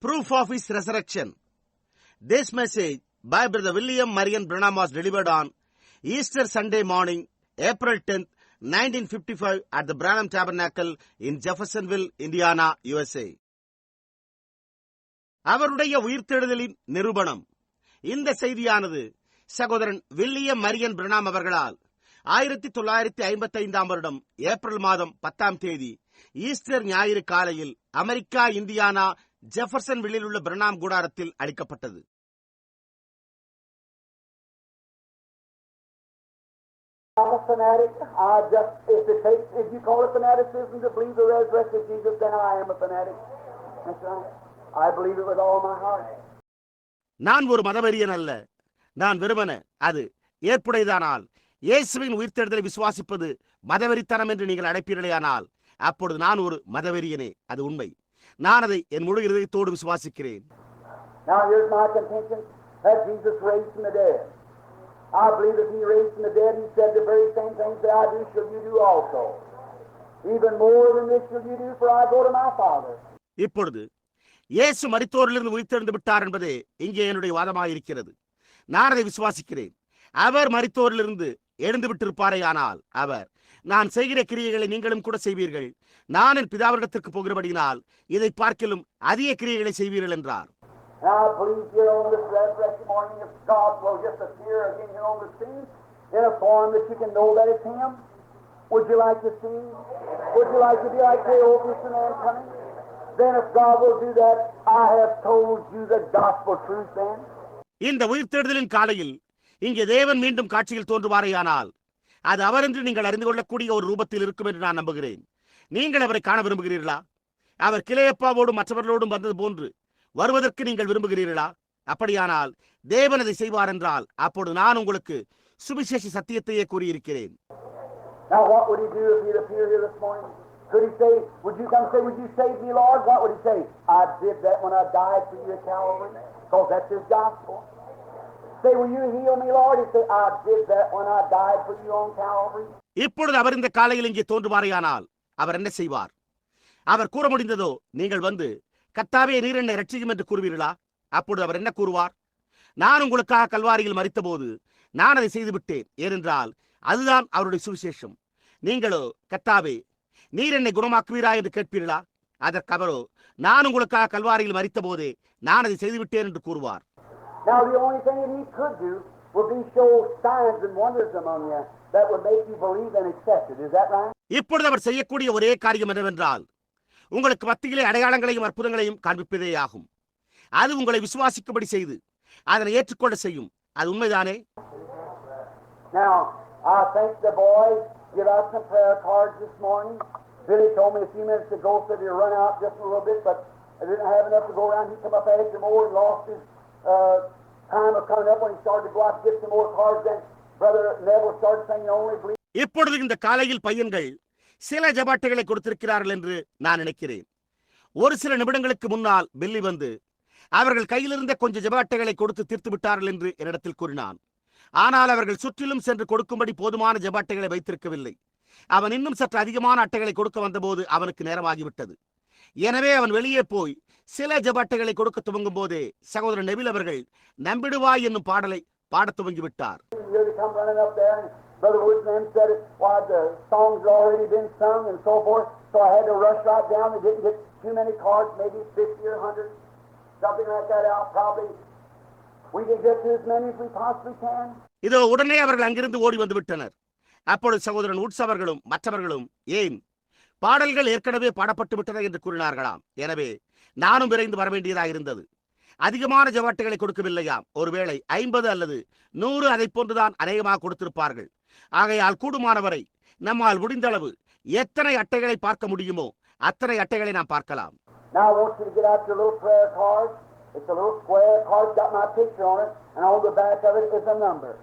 proof of his resurrection. This message by Brother William Marion Branham was delivered on Easter Sunday morning, April 10th, 1955 at the Branham Tabernacle in Jeffersonville, Indiana, USA. அவருடைய உயிர்த்தெழுதலின் நிரூபணம். இந்த செய்தியானது சகோதரன் William Marian Pranam அவர்களால் 1955 வருடம் April மாதம் 10ஆம் தேதி ஈஸ்டர் ஞாயிறு காலையில் அமெரிக்கா, இந்தியானா, ஜெஃபர்சன்வில்லில் உள்ள பிரணாம் கூடாரத்தில் அளிக்கப்பட்டது. I'm a fanatic. If you call it fanaticism to believe the resurrected Jesus, then I am a fanatic. That's right. I believe it with all my heart. நான் ஒரு மதவெறியன் அல்ல. நான் வெறுமன அது ஏற்புடையதானால் இயேசுவின் உயிர்த்தெழுதலை விசுவாசிப்பது மதவெறித்தனம் என்று நீங்கள் அழைப்பீர்களேயானால் அப்பொழுது நான் ஒரு மதவெறியனே. அது உண்மை. நான் அதை என் முழு இதயத்தோடு விசுவாசிக்கிறேன். Now here's my contention that Jesus raised from the dead. I believe that he raised from the dead. He said the very same things that I do shall you do also. Even more than this shall you do, for I go to my Father. இப்பொழுது இயேசு மரித்தோரிலிருந்து உயிர்த்தெழுந்து விட்டார் என்பதே இங்கே என்னுடைய வாதமாயிருக்கிறது. நான் அதை விசுவாசிக்கிறேன். அவர் மரித்தோரிலிருந்து எழுந்து விட்டிருப்பாரேயானால் அவர், நான் செய்கிற கிரியைகளை நீங்களும் கூட செய்வீர்கள், நான் என் பிதாவிடத்திற்கு போகிறபடியினால் இதை பார்க்கிலும் அதிக கிரியைகளை செய்வீர்கள் என்றார். And I believe here on this resurrection morning, if God will just appear again here on the scene in a form that you can know that it's Him, would you like to see? Would you like to be like Cleopas and man coming? Then if God will do that, I have told you the gospel truth then. இந்த உயிர்த்தெழுதலின் காலையில் இங்கே தேவன் மீண்டும் காட்சியில் தோன்றுவாரேயானால் அது அவர் என்று நீங்கள் அறிந்து கொள்ளக்கூடிய ஒரு ரூபத்தில் இருக்கும் என்று நான் நம்புகிறேன். நீங்கள் அவரை காண விரும்புகிறீர்களா? அவர் கிளையப்பாவோடும் மற்றவர்களோடும் வந்தது போன்று வருவதற்கு நீங்கள் விரும்புகிறீர்களா? அப்படியானால் தேவன் அதை செய்வார் என்றால் அப்பொழுது நான் உங்களுக்கு சுவிசேஷ சத்தியத்தையே கூறியிருக்கிறேன். Now what would he do if he'd appear here this morning? Could he say, would you come say, would you save me, Lord? What would he say? I did that when I died for you at Calvary, because that's his gospel. Say, will you heal me, Lord? He say, I did that when I died for you on Calvary. இப்பொழுது அவர் இந்த காலையில் இங்கே தோன்றுவாரேயானால் அவர் என்ன செய்வார்? அவர் கூற முடிந்ததோ, நீங்கள் வந்து கர்த்தாவே நீர் என்னை ரட்சிக்கும் என்று கூறுவீர்களா? அப்பொழுது அவர் என்ன கூறுவார்? நான் உங்களுக்காக கல்வாரியில் மரித்தபோது நான் அதை செய்துவிட்டேன், ஏனென்றால் அதுதான் அவருடைய சுவிசேஷம். நீங்களோ கர்த்தாவே நீர் என்னை குணமாக்குவீரா என்று கேட்பீர்களா? அதற்கு அவரோ, நான் உங்களுக்காக கல்வாரியில் மரித்த போதே நான் அதை செய்துவிட்டேன் என்று கூறுவார். Now the only thing that he could do would be show signs and wonders among you that would make you believe and accept it. Is that right? இப்பொழுது அவர் செய்யக்கூடிய ஒரே காரியம் என்னவென்றால் உங்களுக்கு மத்தியிலே அடையாளங்களையும் அற்புதங்களையும் காண்பிப்பதே ஆகும். அது உங்களை விசுவாசிக்கும்படி செய்து அதனை ஏற்றுக்கொள்ள செய்யும். அது உண்மைதானே? Now I think the boys give out some prayer cards this morning. Billy told me a few minutes ago said he'd run out just a little bit, but I didn't have enough to go around. He come up after more and lost his time of coming up when he started to go out to get some more cards. Then Brother Neville started saying, "Only believe." இப்பொழுது இந்த காலையில் பையன்கள் சில ஜபாட்டைகளை கொடுத்திருக்கிறார்கள் என்று நான் நினைக்கிறேன். ஒரு சில நிமிடங்களுக்கு முன்னால் பில்லி வந்து அவர்கள் கையிலிருந்த கொஞ்சம் ஜபாட்டைகளை கொடுத்து தீர்த்து விட்டார்கள் என்று என்னிடத்தில் கூறினான். ஆனால் அவர்கள் சுற்றிலும் சென்று கொடுக்கும்படி போதுமான ஜபாட்டைகளை வைத்திருக்கவில்லை. அவன் இன்னும் சற்று அதிகமான அட்டைகளை கொடுக்க வந்தபோது அவனுக்கு நேரமாகிவிட்டது. எனவே அவன் வெளியே போய் சில ஜபாட்டைகளை கொடுக்க துவங்கும் போதே சகோதரன் நெவில் அவர்கள் நம்பிடுவாய் என்னும் பாடலை பாடத் துவங்கிவிட்டார். Brother Woods and them said it, why the songs had already been sung and so forth, so I had to rush right down. They didn't get too many cards, maybe 50 or 100, something like that out. Probably we can get to as many as we possibly can. இதோ உடனே அவர்கள் அங்கிருந்து ஓடி வந்து விட்டனர். அப்பொழுது சகோதரன் woods அவர்களும் மற்றவர்களும் ஏன் பாடல்கள் ஏற்கனவே பாடப்பட்டு விட்டன என்று கூறினார்களாம். எனவே நானும் விரைந்து வர வேண்டியதாக இருந்தது. அதிகமான ஜவாட்டைகளை கொடுக்கவில்லையாம். ஒருவேளை 50 அல்லது 100 அதை போன்றுதான் அநேகமாக கொடுத்திருப்பார்கள். ஆகையால் கூடுமானவரை நம்மால் முடிந்த அளவு எத்தனை அட்டைகளை பார்க்க முடியுமோ அத்தனை அட்டைகளை நாம் பார்க்கலாம். Now I want you to get out your little prayer card. It's a little square card, got my picture on it, and on the back of it is a number.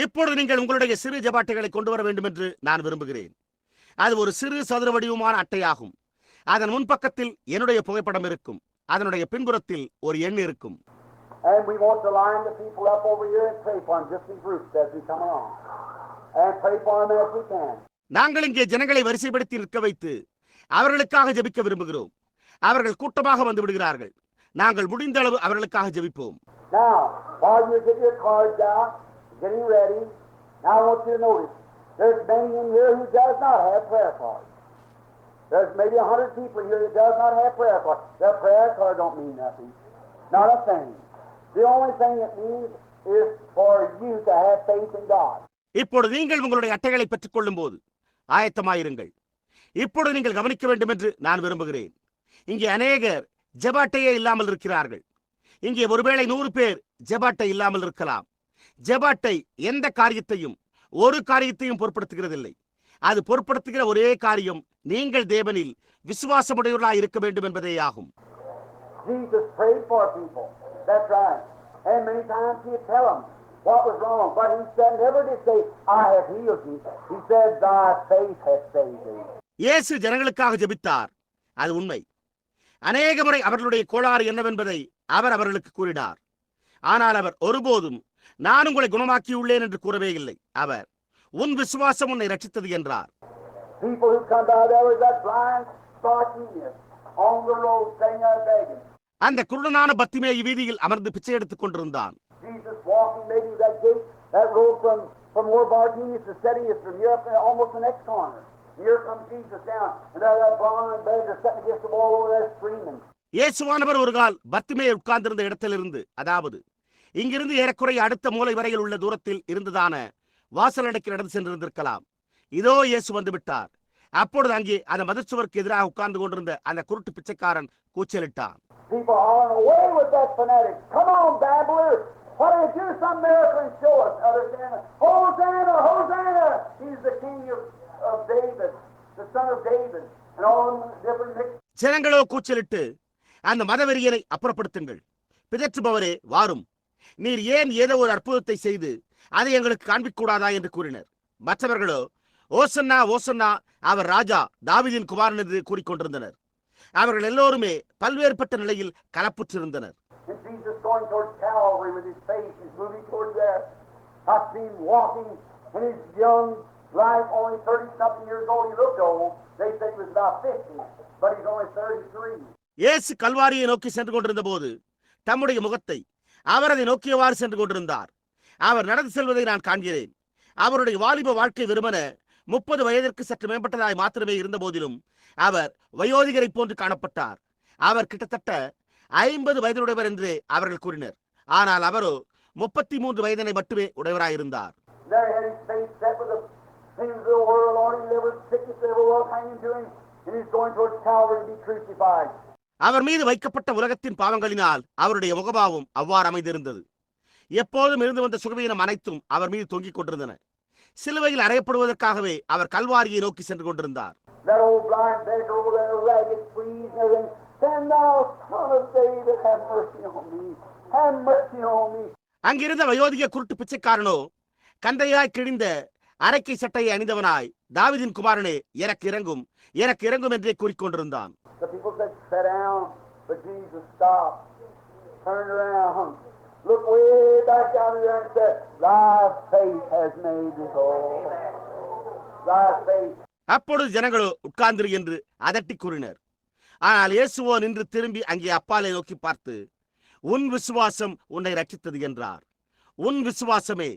இப்பொழுது நீங்கள் உங்களுடைய சிறு ஜபாட்டைகளை கொண்டு வர வேண்டும் என்று நான் விரும்புகிறேன். அது ஒரு சிறு சதுர வடிவமான அட்டையாகும். அதன் முன்பக்கத்தில் என்னுடைய புகைப்படம் இருக்கும். அதனுடைய பின்புறத்தில் ஒரு எண் இருக்கும். And we want to line the people up over here and pray for them just in groups as we come along. And pray for them as we can. நாங்கள் இங்கே ஜனங்களை வரிசைப்படுத்தி நிற்க வைத்து அவர்களுக்காக ஜெபிக்க விரும்புகிறோம். அவர்கள் கூட்டமாக வந்து விடுகிறார்கள். நாங்கள் முடிந்த அளவு அவர்களுக்காக ஜெபிப்போம். Now, while you get your cards out, getting ready, now I want you to notice, there's many in here who does not have prayer cards. There's maybe 100 people here that does not have prayer cards. Their prayer card don't mean nothing. Not a thing. The only thing it means is for you to have faith in God. இப்பொழுது நீங்கள் உங்களுடைய அட்டைகளை பெற்றுக் கொள்ளும் போது ஆயத்தமாயிருங்கள். இப்பொழுது நீங்கள் கவனிக்க வேண்டும் என்று நான் விரும்புகிறேன். இங்கே அநேகர் ஜெப அட்டையே இல்லாமல் இருக்கிறார்கள். இங்கே ஒருவேளை 100 பேர் ஜெப அட்டை இல்லாமல் இருக்கலாம். ஜெப அட்டை எந்த காரியத்தையும் ஒரு காரியத்தையும் பொருட்படுத்துகிறதில்லை. அது பொருட்படுத்துகிற ஒரே காரியம் நீங்கள் தேவனில் விசுவாசமுடையவர்களாய் இருக்க வேண்டும் என்பதே ஆகும். Jesus prayed for people. That's right. And many times he'd tell them what was wrong. But he said, never did say, I have healed you. He said, thy faith has saved thee. இயேசு ஜனங்களுக்காக ஜெபித்தார். அது உண்மை. அநேக முறை அவர்களுடைய கோளாறு என்னவென்பதை அவர் அவர்களுக்கு கூறினார். ஆனால் அவர் ஒருபோதும் நான் உங்களை குணமாக்கியுள்ளேன் என்று கூறவே இல்லை. அவர் உன் விசுவாசம் உன்னை ரட்சித்தது என்றார். People who come by, there was that blind Bartimaeus on the road saying, begging. அந்த குருடனான பத்திமேயு வீதியில் அமர்ந்து பிச்சை எடுத்துக் கொண்டிருந்தான். Jesus walking maybe that gate, that road from where Bartimaeus is sitting is from here up there, almost the next corner. Here comes Jesus down, and there that blind beggar sitting against the wall over there screaming. இயேசுவானவர் ஒரு கால் பத்திமேயு உட்கார்ந்திருந்த இடத்திலிருந்து, அதாவது இங்கிருந்து ஏறக்குறைய அடுத்த மூலை வரையில் உள்ள தூரத்தில் இருந்ததான வாசல் அடைக்கு நடந்து சென்றிருந்திருக்கலாம். இதோ இயேசு வந்து விட்டார். அப்பொழுது அங்கே அந்த மதிச்சுவருக்கு எதிராக உட்கார்ந்து கொண்டிருந்த அந்த குருட்டு பிச்சைக்காரன் கூச்சலிட்டான். People are away with that fanatic. Come on, babbler. Why don't you do some miracle and show us? Others saying, Hosanna, Hosanna. He's the king of David, the son of David, and all different mixed. ஜனங்களோ கூச்சலிட்டு, அந்த மதவெறியனை அப்புறப்படுத்துங்கள், பிதற்றுபவரே வாரும், நீர் ஏன் ஏதோ ஒரு அற்புதத்தை செய்து அதை எங்களுக்கு காண்பிக்கூடாதா என்று கூறினர். மற்றவர்களோ ஓசன்னா ஓசன்னா, அவர் ராஜா, தாவீதின் குமாரன் என்று கூறிக்கொண்டிருந்தனர். அவர்கள் எல்லோருமே பல்வேறுபட்ட நிலையில் கலப்புற்றிருந்தனர். And Jesus going towards Calvary with his face, he's moving towards there. I see him walking in his young life, only 30-something years old. He looked old. They said he was about 50, but he's only 33. இயேசு கல்வாரியை நோக்கி சென்று கொண்டிருந்த போது தம்முடைய முகத்தை அவர் அதை நோக்கியவாறு சென்று கொண்டிருந்தார். அவர் நடந்து செல்வதை நான் காண்கிறேன். அவருடைய வாலிப வாழ்க்கை வெறுமன 30 வயதிற்கு சற்று மேம்பட்டதாய் மாத்திரமே இருந்த போதிலும் அவர் வயோதிகரை போன்று காணப்பட்டார். அவர் கிட்டத்தட்ட 50 வயதுடையவர் என்று அவர்கள் கூறினர். ஆனால் அவரோ 33 வயதினை மட்டுமே உடையவராயிருந்தார். அவர் மீது வைக்கப்பட்ட உலகத்தின் பாவங்களினால் அவருடைய முகபாவம் அவ்வாறு அமைந்திருந்தது. எப்போதும் இருந்து வந்த சுகவீனம் அனைத்தும் அவர் மீது தொங்கிக் கொண்டிருந்தன. சிலுவையில் அறையப்படுவதற்காகவே அவர் கல்வாரியை நோக்கி சென்று கொண்டிருந்தார். அங்கிருந்த வயோதிக குருட்டு பிச்சைக்காரனோ கந்தையாய் கிழிந்த அரைக்கை சட்டையை அணிந்தவனாய், தாவீதின் குமாரனே எனக்கு இறங்கும், எனக்கு இறங்கும் என்றே கூறிக்கொண்டிருந்தான். Look way back down there and said, thy faith has made thee whole. Thy faith. அப்பொழுது ஜனங்களோ உட்கார்ந்திரு என்று அதட்டி கூறினர். ஆனால் இயேசுவோ நின்று திரும்பி அங்கே அப்பாலை நோக்கி பார்த்து, உன் விசுவாசம் உன்னை ரட்சித்தது என்றார். உன் விசுவாசமே.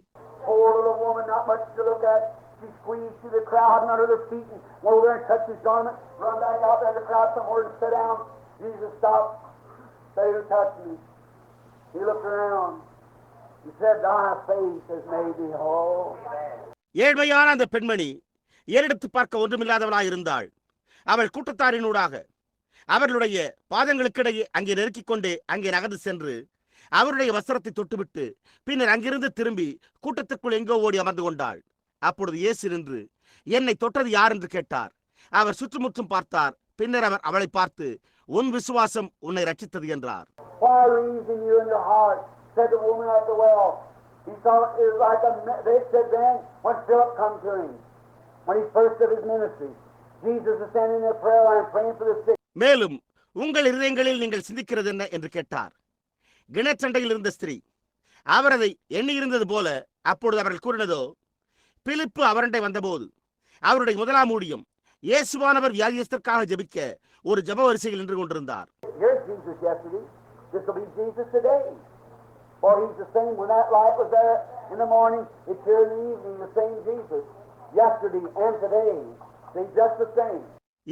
Poor little woman, not much to look at. She squeezed through the crowd and under their feet and went over there and touched his garment, run back out there in the crowd somewhere and sat down. Jesus stopped. Say, who touched me? He looked around. He said, thy faith has made thee whole. ஏழ்மையான அந்த பெண்மணி ஏறெடுத்து பார்க்க ஒன்றுமில்லாதவளாயிருந்தாள். அவள் கூட்டத்தாரினூடாக அவர்களுடைய பாதங்களுக்கிடையே அங்கே நெருக்கிக் கொண்டே அங்கே நகர்ந்து சென்று அவருடைய வஸ்திரத்தை தொட்டுவிட்டு பின்னர் அங்கிருந்து திரும்பி கூட்டத்துக்குள் எங்கோ ஓடி அமர்ந்து கொண்டாள். அப்பொழுது இயேசு நின்று, என்னை தொட்டது யார் என்று கேட்டார். அவர் சுற்றுமுற்றும் பார்த்தார். பின்னர் அவர் அவளை பார்த்து, உன் விசுவாசம் உன்னை ரட்சித்தது என்றார். Why reason you in your heart, said the woman at the well. He thought it was like they said then, when Philip come to him, when he first of his ministry, Jesus is standing in their prayer line praying for the sick. மேலும் உங்கள் இதயங்களில் நீங்கள் சிந்திக்கிறது என்ன என்று கேட்டார். கிணற்றண்டையில் இருந்த ஸ்திரீ அவர் அதை எண்ணியிருந்தது போல அப்பொழுது அவர்கள் கூறினதோ, பிலிப்பு அவரண்டை வந்தபோது அவருடைய முதலாம் ஊழியம் இயேசுவானவர் வியாதியஸ்தற்காக ஜெபிக்க ஒரு ஜெப வரிசையில் நின்று கொண்டிருந்தார். Here's Jesus yesterday. This will be Jesus today. For he's the same. When that light was there in the morning, it's here in the evening, the same Jesus. Yesterday and today. See, just the same.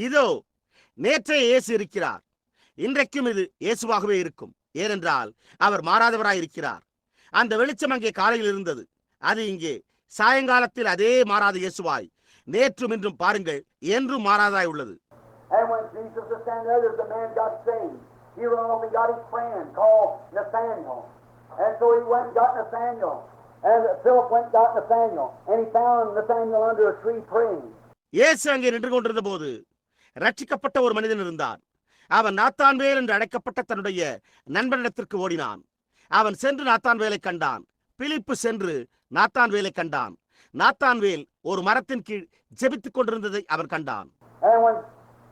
இதோ நேற்றே இயேசு இருக்கிறார், இன்றைக்கும் இது இயேசுவாகவே இருக்கும். ஏனென்றால் அவர் மாறாதவராயிருக்கிறார். அந்த வெளிச்சம் அங்கே காலையில் இருந்தது, அது இங்கே சாயங்காலத்தில் அதே மாறாத இயேசுவாய் நேற்றும் இன்றும் பாருங்கள் என்றும் மாறாதாய் உள்ளது. And when Jesus was standing there, there's a man got saved. He ran off and got his friend called Nathaniel. And so he went and got Nathaniel. And Philip went and got Nathaniel. And he found Nathaniel under a tree praying. இயேசு அங்கே நின்று கொண்டிருந்த போது ரட்சிக்கப்பட்ட ஒரு மனிதன் இருந்தான். அவன் நாத்தான்வேல் என்று அழைக்கப்பட்ட தன்னுடைய நண்பனிடத்திற்கு ஓடினான். அவன் சென்று நாத்தான்வேலை கண்டான். பிலிப்பு சென்று நாத்தான்வேலை கண்டான். நாத்தான்வேல் ஒரு மரத்தின் கீழ் ஜெபித்துக் கொண்டிருந்ததை அவன் கண்டான். And when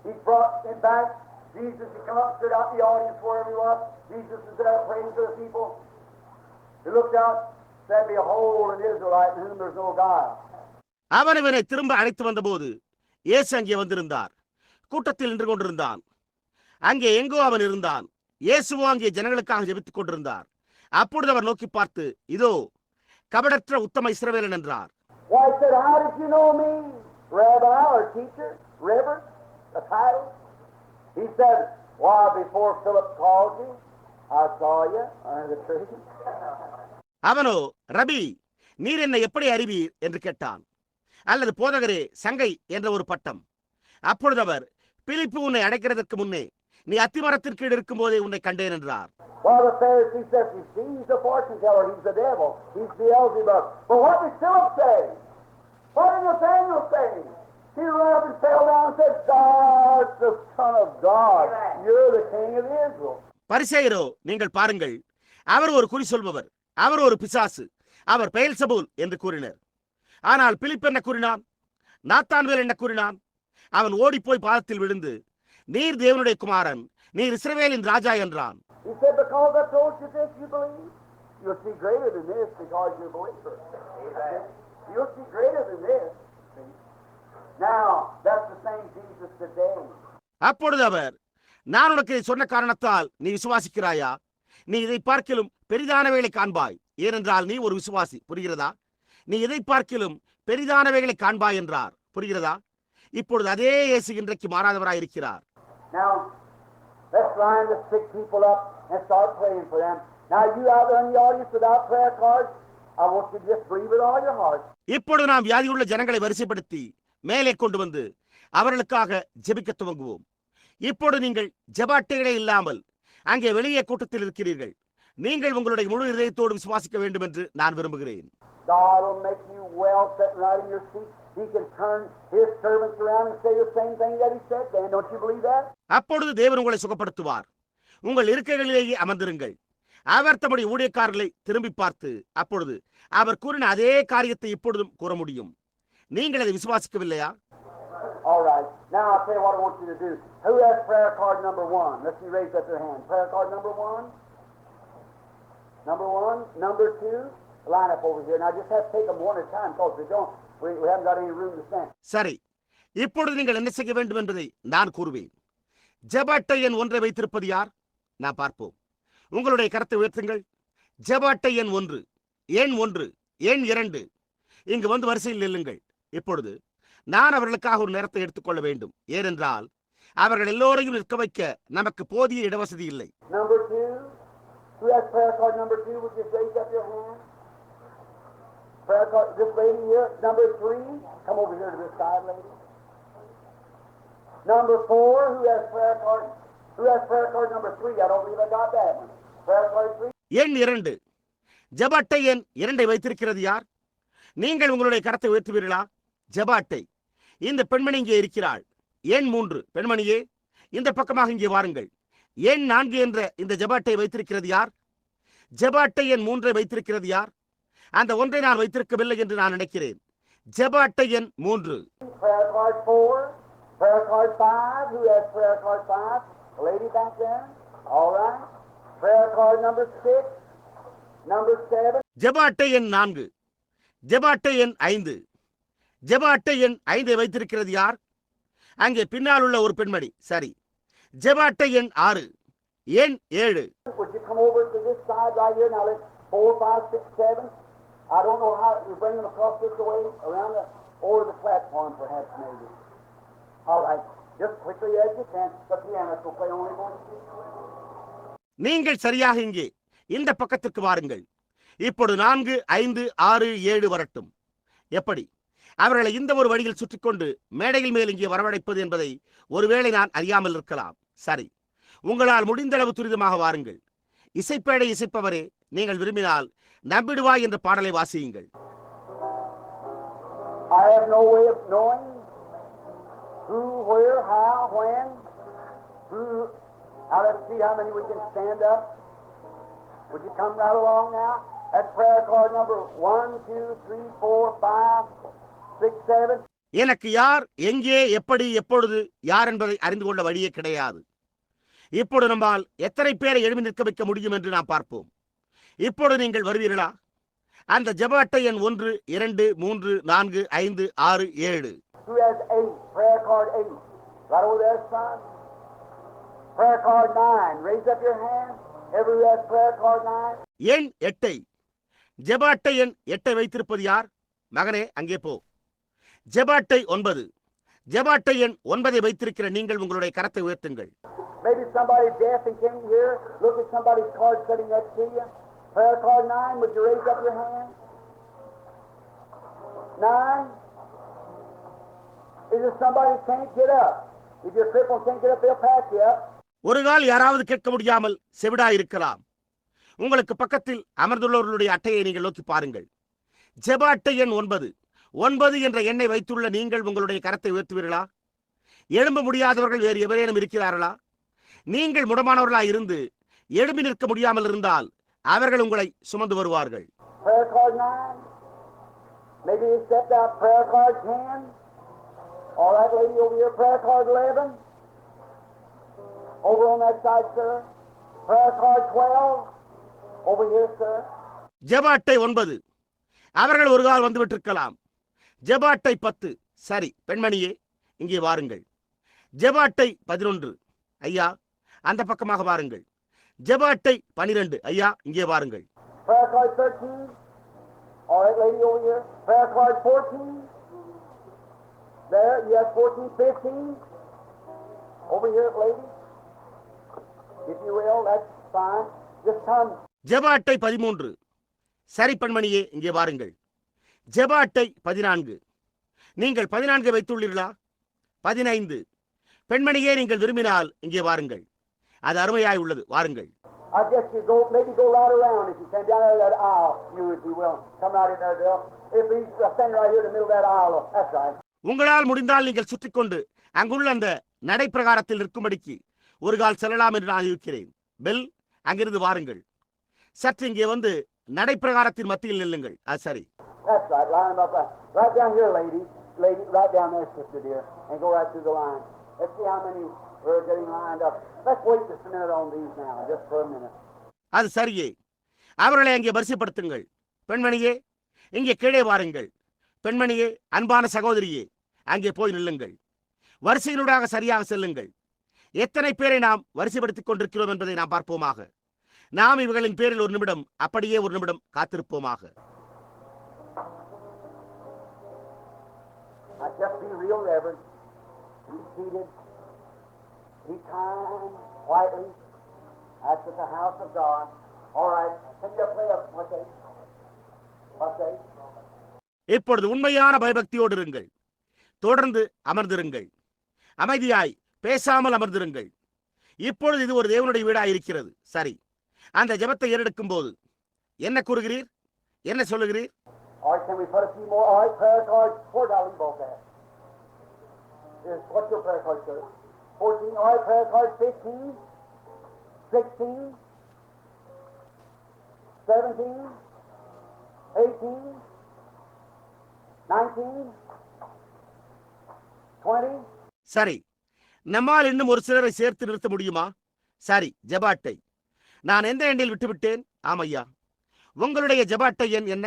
he brought him back, Jesus had come up and stood out in the audience wherever he was. Jesus was there praying to the people. He looked out, said, "Behold, an Israelite in whom there's no guile." அவன் இவனை திரும்ப அழைத்து வந்தபோது இயேசு அங்கே வந்திருந்தார். கூட்டத்தில் நின்று கொண்டிருந்தான். அங்கே எங்கோ அவன் இருந்தான். இயேசுவோ அங்கே ஜனங்களுக்காக ஜெபித்துக் கொண்டிருந்தார். அப்பொழுது அவர் நோக்கி பார்த்து, இதோ கபடற்ற உத்தம இஸ்ரவேலன் என்றார். Why, he said, "How did you know me, Rabbi or teacher, Reverend, a title?" He said, "Why, before Philip called you, I saw you under the tree." அவனோ, ரபி, நீர் என்னை எப்படி அறிவீர் என்று கேட்டான். அல்லது போதகரே, சங்கை என்ற ஒரு பட்டம். அப்பொழுது அவர், பிலிப்பு உன்னை அடைக்கிறதற்கு முன்னே நீ அத்திமரத்திற்கு கீழ் இருக்கும் போதே உன்னை கண்டேன் என்றார். Well, the Pharisee says, "You see, he's a fortune teller. He's the devil. He's Beelzebub." But what did Philip say? What did Nathaniel say? He ran up and fell down and said, "God's the Son of God. You're the King of Israel." பரிசேயரோ, நீங்கள் பாருங்கள், அவர் ஒரு குறி சொல்பவர், அவர் ஒரு பிசாசு, அவர் Beelzebul என்று கூறினர். ஆனால் பிலிப்பு என்ன கூறினான்? நாத்தான்வேல் என்ன கூறினான்? அவன் ஓடிப்போய் பாதத்தில் விழுந்து, நீர் தேவனுடைய குமாரன், நீர் இஸ்ரவேலின் ராஜா என்றான். He said, "Because I told you this, you believe? You'll see greater than this because you're a believer." Amen. You'll see greater than this. See? Now, that's the same Jesus today. அப்பொழுது அவர், நான் உனக்கு இதை சொன்ன காரணத்தால் நீ விசுவாசிக்கிறாயா? நீ இதை பார்க்கிலும் பெரிதானவைகளை காண்பாய், ஏனென்றால் நீ ஒரு விசுவாசி. புரிகிறதா? நீ இதை பார்க்கிலும் பெரிதானவைகளை காண்பாய் என்றார். புரிகிறதா? இப்பொழுது அதே இயேசு இன்றைக்கு மாறாதவராய் இருக்கிறார். Now, let's line the sick people up and start praying for them. Now, you out there in the audience without prayer cards, I want you to just believe with all your heart. இப்பொழுது நாம் வியாதியுள்ள ஜனங்களை வரிசைப்படுத்தி மேலே கொண்டு வந்து அவர்களுக்காக ஜெபிக்க துவங்குவோம். இப்பொழுது நீங்கள் ஜெப அட்டைகளே இல்லாமல் அங்கே வெளியே கூட்டத்தில் இருக்கிறீர்கள். நீங்கள் உங்களுடைய முழு இதயத்தோடு விசுவாசிக்க வேண்டும் என்று நான் விரும்புகிறேன். God will make you well sitting right in your seat. He can turn his servants around and say the same thing that he said then. Don't you believe that? அப்பொழுது தேவன் உங்களை சுகப்படுத்துவார். உங்கள் இருக்கைகளிலேயே அமர்ந்திருங்கள். அவர் தம்முடைய ஊழியக்காரர்களை திரும்பி பார்த்து அப்பொழுது அவர் கூறின அதே காரியத்தை இப்பொழுதும் கூற முடியும். நீங்கள் அதை விசுவாசிக்கவில்லையா? All right. Now I'll tell you what I want you to do. Who has prayer card number 1? Let's see, raise up their hand. Prayer card number 1. Number 1. Number 2. Line up over here. Now just have to take them one at a time because we haven't got any room to stand. சரி, இப்பொழுது நீங்கள் என்ன செய்ய வேண்டும் என்பதை நான் கூறுவேன். ஜெப அட்டை எண் 1 வைத்திருப்பது யார்? நான் பார்ப்போம். உங்களுடைய கரத்தை உயர்த்துங்கள். ஜெப அட்டை எண் 1, எண் 1, எண் 2. இங்கு வந்து வரிசையில் நில்லுங்கள். இப்பொழுது நான் அவர்களுக்காக ஒரு நேரத்தை எடுத்துக்கொள்ள வேண்டும். ஏனென்றால் அவர்கள் எல்லோரையும் நிற்க வைக்க நமக்கு போதிய இடவசதி இல்லை. Number 2. Who has prayer card number 2? Would you raise up your hand? Prayer card, this lady here. Number 3. Come over here to this side, lady. Number 4. Who has prayer card? Who has prayer card number 3? I don't believe I got that one. Prayer card 3. எண் 2. ஜெப அட்டை எண் 2 வைத்திருக்கிறது யார்? நீங்கள் உங்களுடைய கரத்தை உயர்த்துவீர்களா? ஜெப அட்டை. இந்த பெண்மணி இங்கே இருக்கிறாள். எண் 3. பெண்மணியே, இந்த பக்கமாக இங்கே வாருங்கள். எண் 4 என்ற இந்த ஜெப அட்டை வைத்திருக்கிறது யார்? ஜெப அட்டை எண் 3 வைத்திருக்கிறது யார்? அந்த ஒன்றை நான் வைத்திருக்கவில்லை என்று நான் நினைக்கிறேன். ஜெப அட்டை எண் 3. Prayer card 4. Prayer card 5. Who has prayer card 5? The lady back there. All right. Prayer card number 6. Number 7. ஜெப அட்டை எண் 4. ஜெப அட்டை எண் 5. ஜெப அட்டை எண் 5 வைத்திருக்கிறது யார்? அங்கே பின்னால் உள்ள ஒரு பெண்மணி. சரி, ஜெப அட்டை எண் 6, எண் 7. Would you come over to this side right here? Now let's 4, 5, 6, 7. I don't know how you bring them across this way, around the, over the platform perhaps maybe. All right. Just quickly as you can. The pianist will play only one. நீங்கள் சரியாக இங்கே இந்த பக்கத்துக்கு வாருங்கள். இப்பொழுது 4, 5, 6, 7 வரட்டும். எப்படி அவர்களை இந்த ஒரு வழியில் சுற்றிக்கொண்டு மேடையில் மேல் இங்கே வரவழைப்பது என்பதை ஒருவேளை நான் அறியாமல் இருக்கலாம். சரி, உங்களால் முடிந்தளவு துரிதமாக வாருங்கள். இசைப்பேடை இசைப்பவரே, நீங்கள் விரும்பினால் நம்பிடுவாய் என்ற பாடலை வாசியுங்கள். I have no way of knowing who, where, how, when, who. Now let's see how many we can stand up. Would you come right along now? That's prayer card number 1, 2, 3, 4, 5, 6, 7. எனக்கு யார், எங்கே, எப்படி, எப்பொழுது யார் என்பதை அறிந்து கொள்ள வழியே கிடையாது. இப்பொழுது நம்மால் எத்தனை பேரை எழுப்பி நிற்க வைக்க முடியும் என்று நாம் பார்ப்போம். இப்பொழுது நீங்கள் வருவீர்களா? அந்த ஜெப அட்டை எண் 1, 2, 3, 4, 5, 6, 7. Who has 8? Prayer card 8. Right over there, son. Prayer card 9. Raise up your hand. Everyone has prayer card 9. எண் 8. ஜெப அட்டை எண் 8 வைத்திருப்பது யார்? மகனே, அங்கே போ. ஜெப அட்டை 9. ஜெப அட்டை எண் 9 வைத்திருக்கிற நீங்கள் உங்களுடைய கரத்தை உயர்த்துங்கள். Maybe somebody deaf and came here. Look at somebody's card sitting next to you. Prayer card 9. Would you raise up your hand? 9. Is there somebody who can't get up? If you're crippled and can't get up, they'll pass you up. ஒரு கால் யாராவது கேட்க முடியாமல் செவிடாய் இருக்கலாம். உங்களுக்கு பக்கத்தில் அமர்ந்துள்ளவர்களுடைய அட்டையை நீங்கள் நோக்கி பாருங்கள். ஜெப அட்டை எண் 9. 9 என்ற எண்ணை வைத்துள்ள நீங்கள் உங்களுடைய கரத்தை உயர்த்துவீர்களா? எழும்ப முடியாதவர்கள் வேறு எவரேனும் இருக்கிறார்களா? நீங்கள் முடமானவர்களாய் இருந்து எழும்பி நிற்க முடியாமல் இருந்தால் அவர்கள் உங்களை சுமந்து வருவார்கள். Prayer card 9. Maybe you stepped out. Prayer card 10. All right, lady over here. Prayer card 11. Over on that side, sir. Prayer card 12. Over here, sir. ஜெப அட்டை 9. அவர்கள் ஒரு கால் வந்து விட்டிருக்கலாம். ஜெப அட்டை 10. சரி, பெண்மணியே, இங்கே வாருங்கள். ஜெப அட்டை 11. ஐயா, அந்த பக்கமாக வாருங்கள். ஜெப அட்டை 12. ஐயா, இங்கே வாருங்கள். Prayer card 13. All right, lady over here. Prayer card 14. There, yes, 14, 15. Over here, lady. If you will, that's fine. Just come. ஜெப அட்டை 13. சரி பெண்மணியே, இங்கே வாருங்கள். ஜெப அட்டை 14. நீங்கள் 14 வைத்துள்ளீர்களா? 15. பெண்மணியே, நீங்கள் விரும்பினால் இங்கே வாருங்கள். அது அருமையாய் உள்ளது, வாருங்கள். I guess you go, maybe go right around if you can, down there that aisle, you if you will. Come right in there, Bill. If he's standing right here in the middle of that aisle, that's right. உங்களால் முடிந்தால் நீங்கள் சுற்றிக்கொண்டு அங்குள்ள அந்த நடைப்பிரகாரத்தில் இருக்கும்படிக்கு ஒரு கால் செல்லலாம் என்று நான் இருக்கிறேன். பெல், அங்கிருந்து வாருங்கள். சற்று இங்கே வந்து நடைப்பிரகாரத்தின் மத்தியில் நில்லுங்கள். சரி. That's right. Line up right down here, lady, right down there, sister dear, and go right through the line. Let's see how many we're getting lined up. Let's wait just a minute on these now, just for a minute. அது சரியே. அவர்களை அங்கே வரிசைப்படுத்துங்கள். பெண்மணியே, இங்கே கீழே வாருங்கள். பெண்மணியே, அன்பான சகோதரியே, அங்கே போய் நில்லுங்கள். வரிசையினூடாக சரியாக செல்லுங்கள். எத்தனை பேரை நாம் வரிசைப்படுத்திக் கொண்டிருக்கிறோம் என்பதை நாம் பார்ப்போமாக. நாம் இவர்களின் பேரில் ஒரு நிமிடம், அப்படியே ஒரு நிமிடம் காத்திருப்போமாக. Just be real reverent. Be seated. Be kind, quietly. That's at the house of God. All right. Can you play up? What's that? What's that? இப்பொழுது உண்மையான பயபக்தியோடு இருங்கள். தொடர்ந்து அமர்ந்திருங்கள். அமைதியாய் பேசாமல் அமர்ந்திருங்கள். இப்பொழுது இது ஒரு தேவனுடைய வீடாய் இருக்கிறது. சரி, அந்த ஜெபத்தை ஏறெடுக்கும் போது என்ன கூறுகிறீர்? என்ன சொல்லுகிறீர்? All right, can we put a few more? All right, prayer cards. Where do I leave both at? What's your prayer card, sir? 14. All right, prayer cards 15, 16, 17, 18, 19, 20. சரி, நம்மால் இன்னும் ஒரு சிலரை சேர்த்து நிறுத்த முடியுமா? சரி, ஜெப அட்டை. நான் எந்த எண்ணில் விட்டுவிட்டேன்? ஆமையா, உங்களுடைய ஜெப அட்டை எண் என்ன?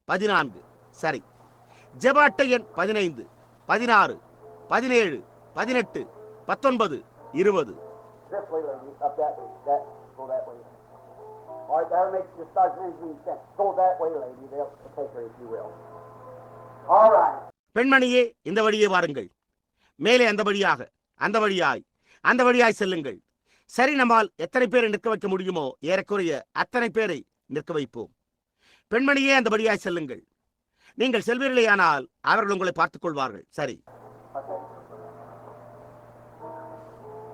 14. சரி, ஜெப அட்டை எண் 15, 16, 17, 18, 19, 20. This way, lady, up that way. Go that way. All right, that'll make you start making sense. Go that way, lady. They'll take her if you will. All right. பெண்மணியே, இந்த வழியே வாருங்கள். மேலே அந்த வழியாய் செல்லுங்கள். சரி, நம்மால் எத்தனை பேரை நிற்க வைக்க முடியுமோ ஏறக்குறைய அத்தனை பேரை நிற்க வைப்போம். பெண்மணியே, அந்த வழியாய் செல்லுங்கள். நீங்கள் செல்வீர்களேயானால் அவர்கள் உங்களை பார்த்துக் கொள்வார்கள். சரி.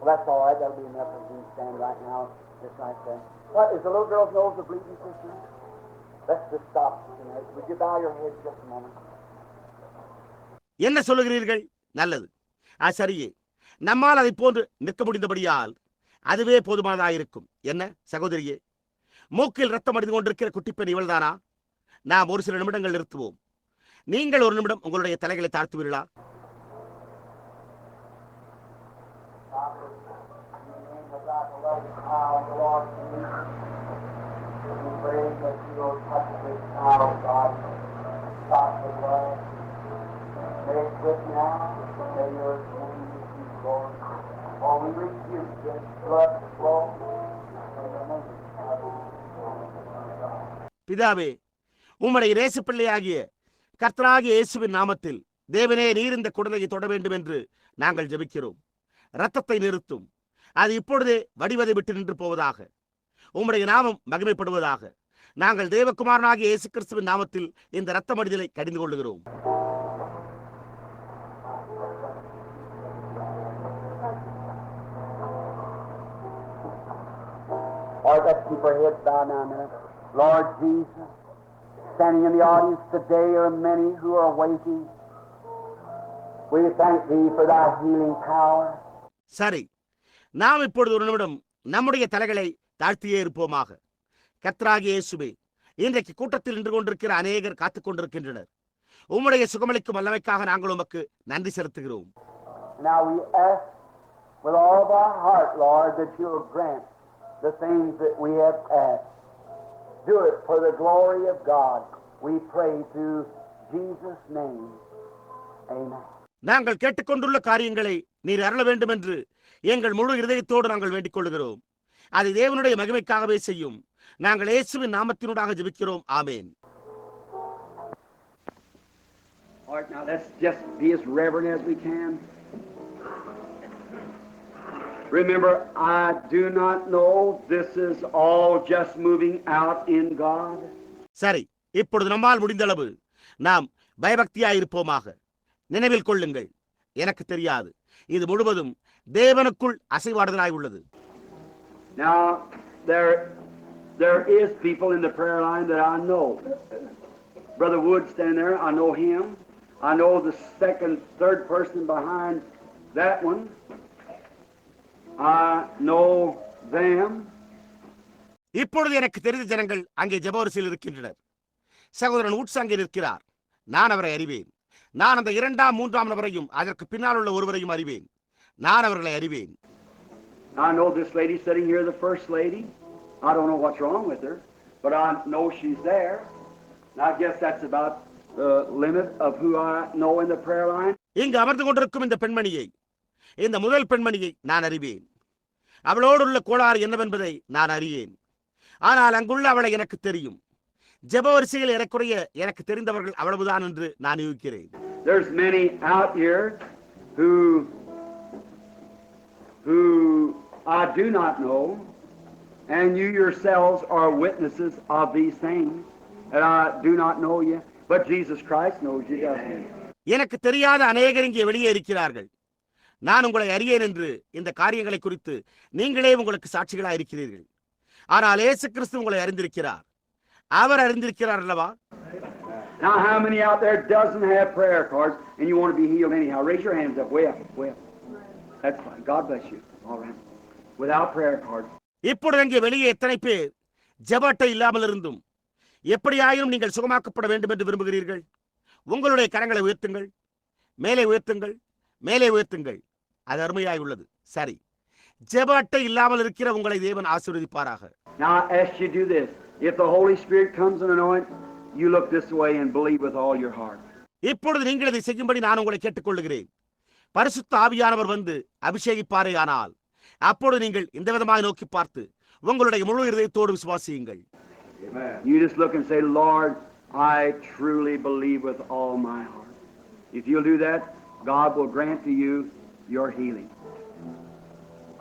Well, that's all right. That'll be enough for you to stand right now, just like that. What, is the little girl's nose a bleeding, sister? Let's just stop tonight. Would you bow your head just a moment? என்ன சொல்லுகிறீர்கள்? நல்லது. சரியே, நம்மால் அதை போன்று நிற்க முடிந்தபடியால் அதுவே போதுமானதாயிருக்கும். என்ன சகோதரியே, மூக்கில் ரத்தம் அடிந்து கொண்டிருக்கிற குட்டிப்பெண் இவள்தானா? நாம் ஒரு சில நிமிடங்கள் நிறுத்துவோம். நீங்கள் ஒரு நிமிடம் உங்களுடைய தலைகளை தாழ்த்துவீர்களா? பிதாவே, உம்முடைய இயேசு பிள்ளையாகிய கர்த்தராகிய இயேசுவின் நாமத்தில் தேவனே, நீர் இந்த குடலையை தொட வேண்டும் என்று நாங்கள் ஜெபிக்கிறோம். இரத்தத்தை நிறுத்தும். அது இப்பொழுதே வடிவதை விட்டு நின்று போவதாக. உம்முடைய நாமம் மகிமைப்படுவதாக. நாங்கள் தேவகுமாரனாகிய இயேசு கிறிஸ்துவின் நாமத்தில் இந்த இரத்த மடிதலை கடிந்து கொள்ளுகிறோம். All right, let's keep our heads bowed now a minute. Lord Jesus, standing in the audience today are many who are waiting. We thank Thee for Thy healing power. சரி, நாம் இப்பொழுது ஒரு நிமிடம் நம்முடைய தலைகளை தாழ்த்தியே இருப்போமாக. கர்த்தராகிய இயேசுவே, இன்றைக்கு கூட்டத்தில் நின்று கொண்டிருக்கிற அநேகர் காத்துக் கொண்டிருக்கின்றனர். உம்முடைய சுகமளிக்கும் வல்லமைக்காக நாங்கள் உமக்கு நன்றி செலுத்துகிறோம். Now we ask with all of our heart, Lord, that You will grant the things that we have asked. Do it for the glory of God. We pray through Jesus' name. Amen. நாங்கள் கேட்டுக்கொண்டுள்ள காரியங்களை நீர் அருள வேண்டும் என்று எங்கள் முழு இருதயத்தோடு நாங்கள் வேண்டிக் கொள்கிறோம். அதை தேவனுடைய மகிமைக்காகவே செய்யும். நாங்கள் இயேசுவின் நாமத்தினூடாக ஜெபிக்கிறோம். ஆமென். All right, now let's just be as reverent as we can. Remember, I do not know. This is all just moving out in God. சரி, இப்பொழுது நம்மால் முடிந்தளவு நாம் பயபக்தியாயிருப்போமாக. நினைவில் கொள்ளுங்கள், எனக்கு தெரியாது. இது முழுவதும் தேவனுக்குள் அசைவாடுதலாய் உள்ளது. Now, there is people in the prayer line that I know. Brother Wood standing there, I know him. I know the second, third person behind that one. I know them. இப்பொழுது எனக்கு தெரிந்த ஜனங்கள் அங்கே ஜெபவரிசையில் இருக்கின்றனர். சகோதரன் உட்ஸ் அங்கே இருக்கிறார். நான் அவரை அறிவேன். நான் அந்த இரண்டாம் மூன்றாம் நபரையும் அதற்கு பின்னால் உள்ள ஒருவரையும் அறிவேன். நான் அவர்களை அறிவேன். I know this lady sitting here, the first lady. I don't know what's wrong with her, but I know she's there. And I guess that's about the limit of who I know in the prayer line. இங்கு அமர்ந்து கொண்டிருக்கும் இந்த பெண்மணியை, இந்த முதல் பெண்மணியை நான் அறிவேன். அவளோடு உள்ள கோளாறு என்னவென்பதை நான் அறியேன். ஆனால் அங்குள்ள அவளை எனக்கு தெரியும். ஜெபவரிசையில் ஏறக்குறைய எனக்கு தெரிந்தவர்கள் அவ்வளவுதான் என்று நான் யூகிக்கிறேன். There's many out here who I do not know, and you yourselves are witnesses of these things, and I do not know you, but Jesus Christ knows you, doesn't He? எனக்கு தெரியாத அநேகர் இங்கே வெளியே இருக்கிறார்கள். நான் உங்களை அறியேன் என்று இந்த காரியங்களை குறித்து நீங்களே உங்களுக்கு சாட்சிகளாக இருக்கிறீர்கள். ஆனால் இயேசு கிறிஸ்து உங்களை அறிந்திருக்கிறார். அவர் அறிந்திருக்கிறார் அல்லவா? Now, how many out there doesn't have prayer cards and you want to be healed anyhow? Raise your hands up. Way up. That's fine. God bless you. All right. Without prayer cards. இப்பொழுது அங்கே வெளியே எத்தனை பேர் ஜெப அட்டை இல்லாமல் இருந்தும் எப்படியாயும் நீங்கள் சுகமாக்கப்பட வேண்டும் என்று விரும்புகிறீர்கள்? உங்களுடைய கரங்களை உயர்த்துங்கள். மேலே உயர்த்துங்கள். மேலே உயர்த்துங்கள். அது அருமையாய் உள்ளது. சரி, ஜெப அட்டை இல்லாமல் இருக்கிற உங்களை தேவன் ஆசீர்வதிப்பாராக. Now I ask you to do this. If the Holy Spirit comes and anoint, you look this way and believe with all your heart. இப்பொழுது நீங்கள் இதை செய்யும்படி நான் உங்களை கேட்டுக்கொள்கிறேன். பரிசுத்த ஆவியானவர் வந்து அபிஷேகிப்பாரே ஆனால் அப்பொழுது நீங்கள் இந்த விதமாக நோக்கி பார்த்து உங்களுடைய முழு இதயத்தோடு விசுவாசியுங்கள். You just look and say, Lord, I truly believe with all my heart. If you'll do that, God will grant to you your healing.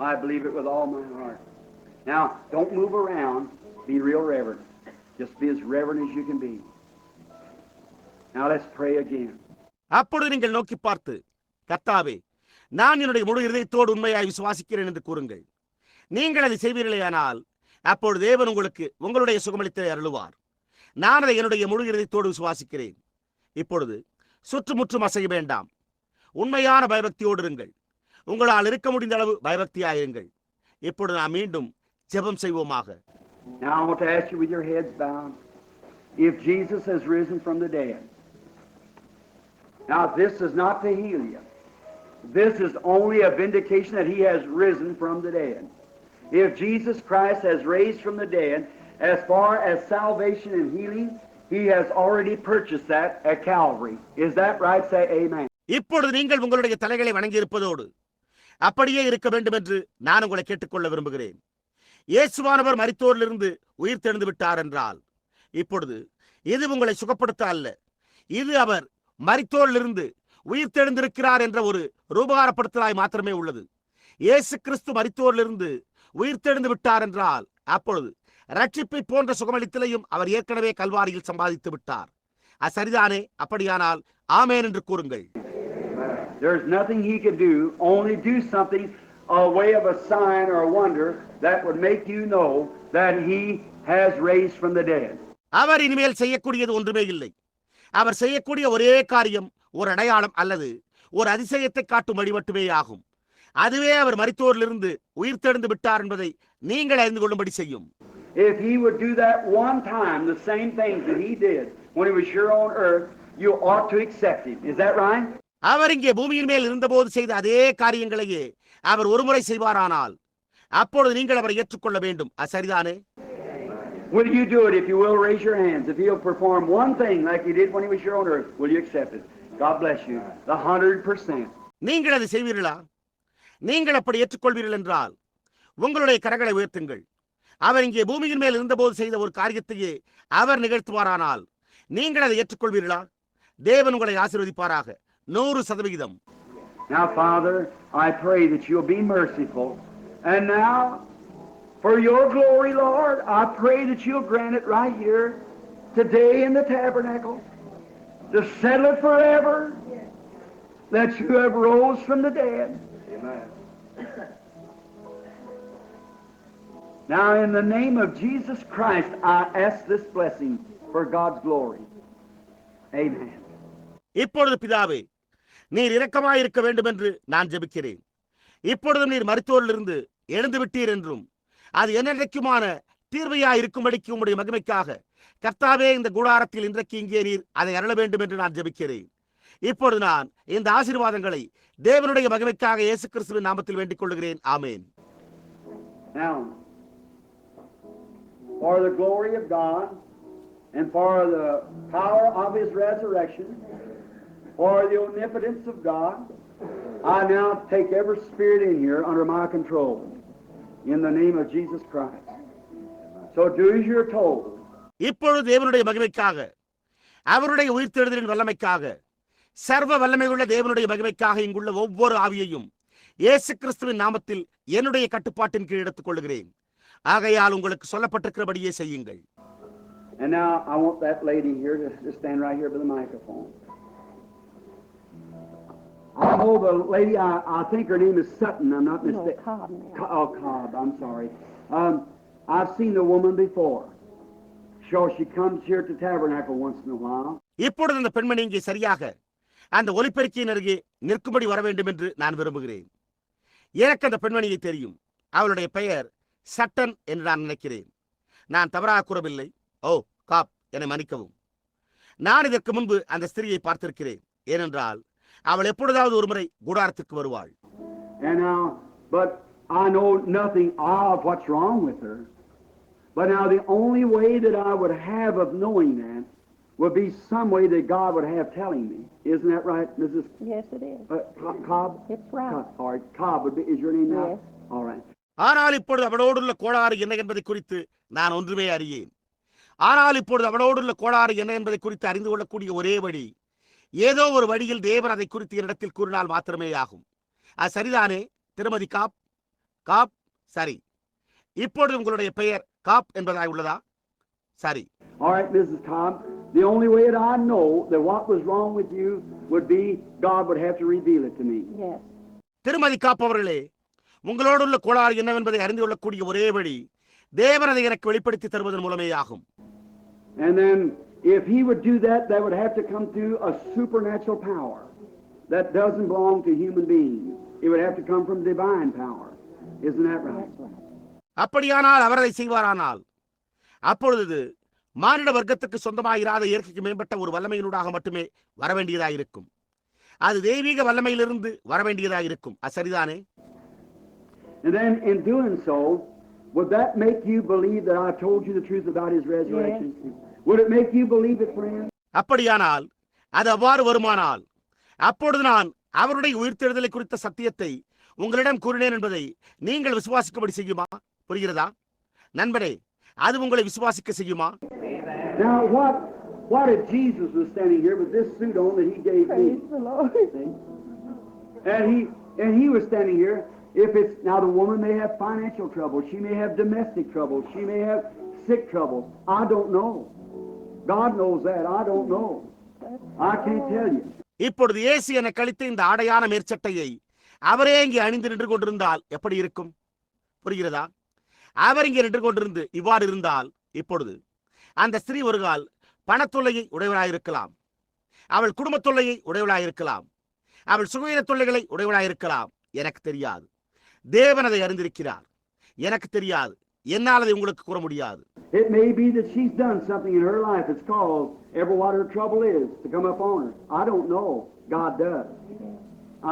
I believe it with all my heart. Now, don't move around. Be real reverent. Just be as reverent as you can be. Now let's pray again. அப்பொழுது நீங்கள் நோக்கி பார்த்து, கர்த்தாவே, நான் என்னுடைய முழு இதயத்தோடு உண்மையாய் விசுவாசிக்கிறேன் என்று கூறுங்கள். நீங்கள் அதை செய்வீர்களேயானால் அப்பொழுது தேவன் உங்களுக்கு உங்களுடைய சுகமளித்தலை அருளுவார். நான் அதை என்னுடைய முழு இதயத்தோடு விசுவாசிக்கிறேன். இப்பொழுது சுற்றுமுற்றும் அசைய வேண்டாம். உண்மையான பயபக்தியோடு இருங்கள். உங்களால் இருக்க முடிந்த அளவு பயபக்தியாயிருங்கள். இப்பொழுது நாம் மீண்டும் ஜெபம் செய்வோமாக. Now I want to ask you with your heads bowed, if Jesus has risen from the dead. Now this is not to heal you. This is only a vindication that He has risen from the dead. If Jesus Christ has raised from the dead, as far as salvation and healing, He has already purchased that at Calvary. Is that right? Say amen. இப்பொழுது நீங்கள் உங்களுடைய தலைகளை வணங்கி இருப்பதோடு அப்படியே இருக்க வேண்டும் என்று நான் உங்களை கேட்டுக்கொள்ள விரும்புகிறேன். இயேசுவானவர் மரித்தோரிலிருந்து உயிர் தெழுந்து விட்டார் என்றால் இப்பொழுது இது உங்களை சுகப்படுத்த அல்ல, இது அவர் மரித்தோரிலிருந்து உயிர் தெழுந்திருக்கிறார் என்ற ஒரு ரூபகாரப்படுத்தலாய் மாத்திரமே உள்ளது. இயேசு கிறிஸ்து மரித்தோரிலிருந்து உயிர் தெழுந்து விட்டார் என்றால் அப்பொழுது ரட்சிப்பை போன்ற சுகமளித்தலையும் அவர் ஏற்கனவே கல்வாரியில் சம்பாதித்து விட்டார். சரிதானே? அப்படியானால் ஆமென் என்று கூறுங்கள். There's nothing He can do, only do something, a way of a sign or a wonder that would make you know that He has raised from the dead. அவர் இனிமேல் செய்யக்கூடியது ஒன்றுமே இல்லை. அவர் செய்யக்கூடிய ஒரே காரியம் ஒரு அடையாளம் அல்லது ஒரு அதிசயத்தை காட்டும் வழி மட்டுமே ஆகும். அதுவே அவர் மரித்தோரிலிருந்து உயிர் தெழுந்து விட்டார் என்பதை நீங்கள் அறிந்து கொள்ளும்படி செய்யும். If He would do that one time, the same things that He did when He was here on earth, you ought to accept Him. Is that right? அவர் இங்கே பூமியின் மேல் இருந்தபோது செய்த அதே காரியங்களையே அவர் ஒருமுறை செய்வாரானால் அப்பொழுது நீங்கள் அவரை ஏற்றுக்கொள்ள வேண்டும். சரிதானே? Will you do it? If you will, raise your hands. If He'll perform one thing like He did when He was here on earth, will you accept it? God bless you. The 100%. நீங்கள் அதை செய்வீர்களா? நீங்கள் அப்படி ஏற்றுக்கொள்வீர்கள் என்றால் உங்களுடைய கரங்களை உயர்த்துங்கள். அவர் இங்கே பூமியின் மேல் இருந்தபோது செய்த ஒரு காரியத்தையே அவர் நிகழ்த்துவாரானால் நீங்கள் அதை ஏற்றுக்கொள்வீர்களா? தேவன் உங்களை ஆசீர்வதிப்பாராக. 100%. Now, Father, I pray that you'll be merciful. And now, for your glory, Lord, I pray that you'll grant it right here, today in the tabernacle, to settle it forever, that you have rose from the dead. Amen. Now, in the name of Jesus Christ, I ask this blessing for God's glory. Amen. இப்பொழுது பிதாவே, நீர் இரக்கமாயிருக்க வேண்டும் என்று நான் ஜெபிக்கிறேன். இப்பொழுதும் நீர் மரித்தோரிலிருந்து எழுந்து விட்டீர் என்றும் அது என்னென்றைக்குமான தீர்வையாய் இருக்கும்படிக்கு உம்முடைய மகிமைக்காக கர்த்தாவே இந்த கூடாரத்தில் இன்றைக்கு இங்கே நீர் அதை அருள வேண்டும் என்று நான் ஜெபிக்கிறேன். இப்பொழுது நான் இந்த ஆசீர்வாதங்களை தேவனுடைய மகிமைக்காக இயேசு கிறிஸ்துவின் நாமத்தில் வேண்டிக் கொள்கிறேன். ஆமென். Now, for the glory of God and for the power of His resurrection, for the omnipotence of God, I now take every spirit in here under my control in the name of Jesus Christ. So do as you're told. இப்பொழுது தேவனுடைய மகிமைக்காக, அவருடைய உயிர்த்தெழுதலின் வல்லமைக்காக, சர்வ வல்லமையுள்ள தேவனுடைய மகிமைக்காக இங்குள்ள ஒவ்வொரு ஆவியையும் இயேசு கிறிஸ்துவின் நாமத்தில் என்னுடைய கட்டுப்பாட்டின் கீழ் எடுத்துக் கொள்கிறேன். ஆகையால் உங்களுக்கு சொல்லப்பட்டிருக்கிறபடியே செய்யுங்கள். And now I want that lady here to stand right here by the microphone. I know the lady, I think her name is Sutton, I'm not mistaken. No, Cobb. Oh, Cobb, I'm sorry. I've seen the woman before. Sure, she comes here to Tabernacle once in a while. இப்பொழுது அந்த பெண்மணி இங்கே சரியாக அந்த ஒலிபெருக்கியின் அருகே நிற்கும்படி வர வேண்டும் என்று நான் விரும்புகிறேன். எனக்கு அந்த பெண்மணியை தெரியும். அவளுடைய பெயர் சட்டன் என்று நான் நினைக்கிறேன். நான் தவறாக கூறவில்லை. ஓ, காப், என்னை மன்னிக்கவும். நான் இதற்கு முன்பு அந்த ஸ்திரியை பார்த்திருக்கிறேன். ஏனென்றால் அவள் எப்பொழுதாவது ஒரு முறை கூடாரத்திற்கு வருவாள். And now, but I know nothing of what's wrong with her. But now the only way that I would have of knowing that would be some way that God would have telling me. Isn't that right, Mrs. Yes, it is. Cobb? It's right. Cobb, or Cobb would be, is your name now? Yes. All right. ஆனால் இப்பொழுது அவளோடுள்ள கோளாறு என்ன என்பதை குறித்து நான் ஒன்றுமே அறியேன். ஆனால் இப்பொழுது அவளோடுள்ள கோளாறு என்ன என்பதை குறித்து அறிந்து கொள்ளக்கூடிய ஒரே வழி, ஏதோ ஒரு வழியில் தேவன் அதை குறித்து என்னிடத்தில் கூறினால் மாத்திரமே ஆகும். அது சரிதானே திருமதி காப்? காப், சரி. இப்பொழுது உங்களுடைய பெயர் காப் என்பதாய் உள்ளதா? சரி. All right, Mrs. Cobb. The only way that I know that what was wrong with you would be God would have to reveal it to me. Yes. திருமதி காப் அவர்களே, உங்களோடுள்ள கோளாறு என்னவென்பதை அறிந்து கொள்ளக்கூடிய ஒரே வழி தேவன் அதை எனக்கு வெளிப்படுத்தி தருவதன் மூலமே ஆகும். And then if he would do that, that would have to come through a supernatural power that doesn't belong to human beings. It would have to come from divine power. Isn't that right? That's right. அப்படியானால் அவர் அதை செய்வாரானால் அப்பொழுது மானிட வர்க்கத்துக்கு சொந்தமாயிராத இயற்கைக்கு மேம்பட்ட ஒரு வல்லமையினூடாக மட்டுமே வரவேண்டியதாயிருக்கும். அது தெய்வீக வல்லமையிலிருந்து வரவேண்டியதாயிருக்கும். அது சரிதானே? And then in doing so, would that make you believe that I told you the truth about his resurrection? Yes. Would it make you believe it, friend? அப்படியானால் அது அவ்வாறு வருமானால் அப்பொழுது நான் அவருடைய உயிர்த்தெழுதலை குறித்த சத்தியத்தை உங்களிடம் கூறினேன் என்பதை நீங்கள் விசுவாசிக்கும்படி செய்யுமா? புரிகிறதா நண்பரே? அது உங்களை விசுவாசிக்க செய்யுமா? Now what if Jesus was standing here with this suit on that he gave me? Praise the Lord. See? And he was standing here. If it's now, the woman may have financial trouble, she may have domestic trouble, she may have sick trouble. I don't know. God knows that. I don't know. I can't tell you. இப்பொழுது இயேசு என கழித்த இந்த ஆடையான மேற்சட்டையை அவரே இங்கே அணிந்து நின்று கொண்டிருந்தால் எப்படி இருக்கும்? புரிகிறதா? அவர் இங்கே நின்று கொண்டிருந்து இவ்வாறு இருந்தால் இப்பொழுது அந்த ஸ்திரீ ஒரு கால் பணத்தொல்லையை உடையவளாயிருக்கலாம், அவள் குடும்பத் தொல்லையை உடையவளாயிருக்கலாம், அவள் சுகவீன தொல்லைகளை உடையவளாயிருக்கலாம். எனக்கு தெரியாது. தேவன் அதை அறிந்திருக்கிறார். எனக்கு தெரியாது. என்னால் அதை உங்களுக்கு கூற முடியாது. It may be that she's done something in her life that's caused ever what her trouble is to come upon her. I don't know. God does.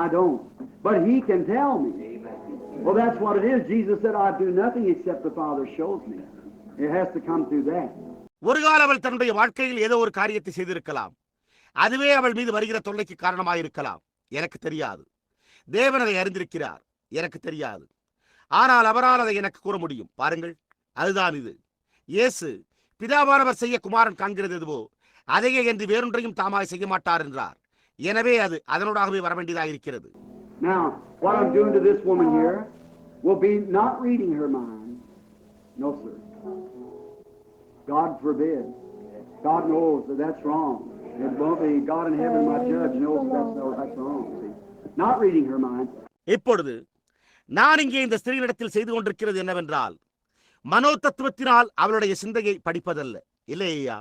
I don't. But he can tell me. Well, that's what it is. Jesus said, I do nothing except the Father shows me. It has to come through that. ஒரு கால அவள் தன்னுடைய வாழ்க்கையில் ஏதோ ஒரு காரியத்தை செய்திருக்கலாம். அதுவே அவள் மீது வருகிற தொல்லைக்கு காரணமாயிருக்கலாம். எனக்கு தெரியாது. தேவன் அதை அறிந்திருக்கிறார். எனக்கு தெரியாது. ஆனால் அவரால் அதை எனக்கு கூற முடியும். பாருங்கள், அதுதான் இது. இயேசு பிதாவானவர் செய்ய குமாரன் காண்கிறது எதுவோ அதையே என்று வேறொன்றையும் தாமாய் செய்ய மாட்டார் என்றார். எனவே அது அதனோடாகவே வர வேண்டியதாயிருக்கிறது. Now, what I'm doing to this woman here will be not reading her mind. No, sir. God forbid. God knows that that's wrong. It won't be. God in heaven, my judge, knows that's wrong. See? Not reading her mind. இப்பொழுது நான் இங்கே இந்த ஸ்திரீனிடத்தில் செய்து கொண்டிருக்கிறது என்னவென்றால், மனோ தத்துவத்தினால் அவளுடைய சிந்தையை படிப்பதல்ல. இல்லையா?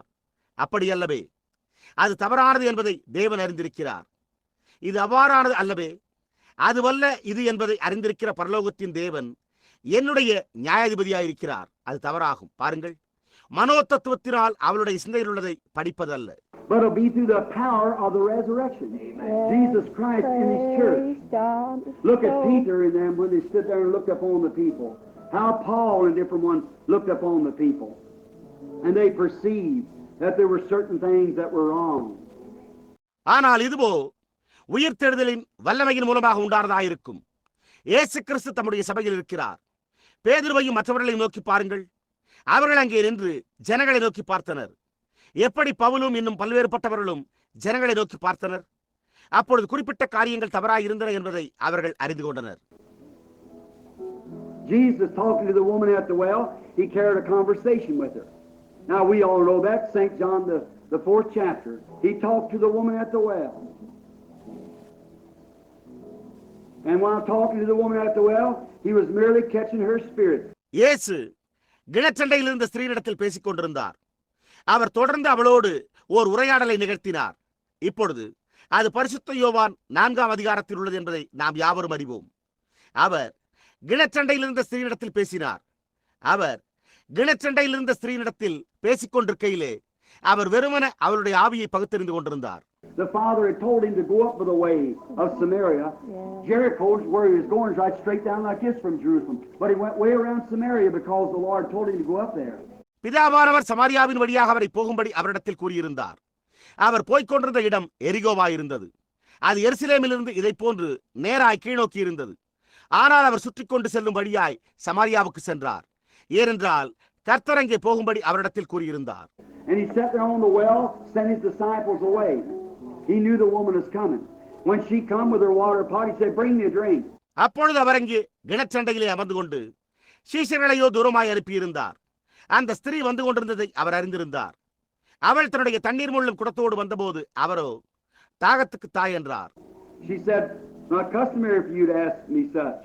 அப்படி அல்லவே. அது தவறானது என்பதை தேவன் அறிந்திருக்கிறார். இது அவ்வாறானது அல்லவே. அதுவல்ல இது என்பதை அறிந்திருக்கிற பரலோகத்தின் தேவன் என்னுடைய நியாயாதிபதியாயிருக்கிறார். அது தவறாகும். பாருங்கள், மனோ தத்துவத்தினால் அவளுடைய சிந்தையில் உள்ளதை படிப்பதல்ல. But it'll be through the power of the resurrection. Yes. Jesus Christ in his church. Praise God. Look at So- Peter and them when they stood there and looked upon the people. How Paul and different ones looked upon the people. And they perceived that there were certain things that were wrong. ஆனால் இதுவோ உயிர்த்தெழுதலின் வல்லமையின் மூலமாக உண்டானதாயிருக்கும். இயேசு கிறிஸ்து தம்முடைய சபையில் இருக்கிறார். பேதுருவையும் மற்றவர்களையும் நோக்கி பாருங்கள். அவர்கள் அங்கே நின்று ஜனங்களை நோக்கி பார்த்தனர். எப்படி பவுலும் இன்னும் பல்வேறுபட்டவர்களும் ஜனங்களை நோக்கி பார்த்தனர். அப்பொழுது குறிப்பிட்ட காரியங்கள் தவறாய் இருந்தன என்பதை அவர்கள் அறிந்து கொண்டனர். Jesus talking to the woman at the well, he carried a conversation with her. Now we all know that, St. John the 4th chapter. He talked to the woman at the well. And while talking to the woman at the well, he was merely catching her spirit. இயேசு கிணற்றண்டையில் இருந்த ஸ்திரீனிடத்தில் பேசிக் கொண்டிருந்தார். அவர் தொடர்ந்து அவளோடு ஓர் உரையாடலை நிகழ்த்தினார். இப்பொழுது அது பரிசுத்த யோவான் 4ஆம் அதிகாரத்தில் உள்ளது என்பதை நாம் யாவரும் அறிவோம். அவர் கிணற்றண்டையில் இருந்த ஸ்திரீனிடத்தில் பேசினார். அவர் கிணற்றண்டையில் இருந்த ஸ்திரீனிடத்தில் பேசிக் கொண்டிருக்கையிலே அவர் வெறுமன அவளுடைய ஆவியை பகுத்தறிந்து கொண்டிருந்தார். The Father had told him to go up by the way of Samaria. Jericho is where he was going, right straight down like this from Jerusalem. But he went way around Samaria because the Lord told him to go up there. பிதாவானவர் சமாரியாவின் வழியாக அவரை போகும்படி அவரிடத்தில் கூறியிருந்தார். அவர் போய்கொண்டிருந்த இடம் எரிகோவாயிருந்தது. அது எருசலேமிலிருந்து இதை போன்று நேராய் கீழ்நோக்கி இருந்தது. ஆனால் அவர் சுற்றி கொண்டு செல்லும் வழியாய் சமாரியாவுக்கு சென்றார். ஏனென்றால் கர்த்தர் அங்கே போகும்படி அவரிடத்தில் கூறியிருந்தார். And he sat there on the well, sent his disciples away. He knew the woman was coming. When she come with her water pot, he said, "Bring me a drink." அப்பொழுது அவர் அங்கே கிணற்றண்டையிலே அமர்ந்து கொண்டு சீஷர்களையோ தூரமாய் அனுப்பியிருந்தார். அந்த ஸ்திரீ வந்து கொண்டிருந்ததை அவர் அறிந்திருந்தார். அவள் தன்னுடைய தண்ணீர் முள்ளும் குடத்தோடு வந்தபோது அவரோ தாகத்துக்கு தாய் என்றார். She said, "Not customary for you to ask me such."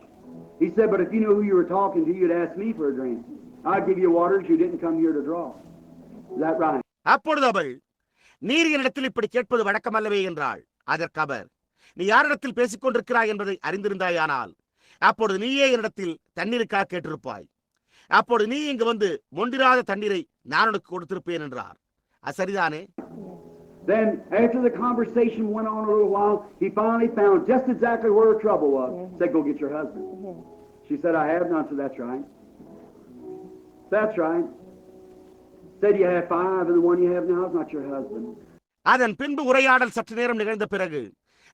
He said, "But if you knew who you were talking to, you'd ask me for a drink. I'd give you water if you didn't come here to draw." Is that right? அப்பொழுது அவள், நீர் என்னிடத்தில் இப்படி கேட்பது வழக்கமல்லவே என்றாள். அதற்கு அவர், நீ யாரிடத்தில் பேசிக் கொண்டிருக்கிறாய் என்பதை அறிந்திருந்தாயானால் அப்பொழுது நீயே என்னிடத்தில் தண்ணீருக்காக கேட்டிருப்பாய். அப்பொழுது நீ இங்கு வந்து மொண்டிராத தண்ணீரை நான் உனக்கு கொடுத்திருப்பேன் என்றார். அது சரிதானே? Then, after the conversation went on a little while, he finally found just exactly where her trouble was. Said, "Go get your husband." She said, "I have none." So that's right. That's right. Said, "You have 5, and the one you have now is not your husband." அதன் பின்பு உரையாடல் சற்று நேரம் நிகழ்ந்த பிறகு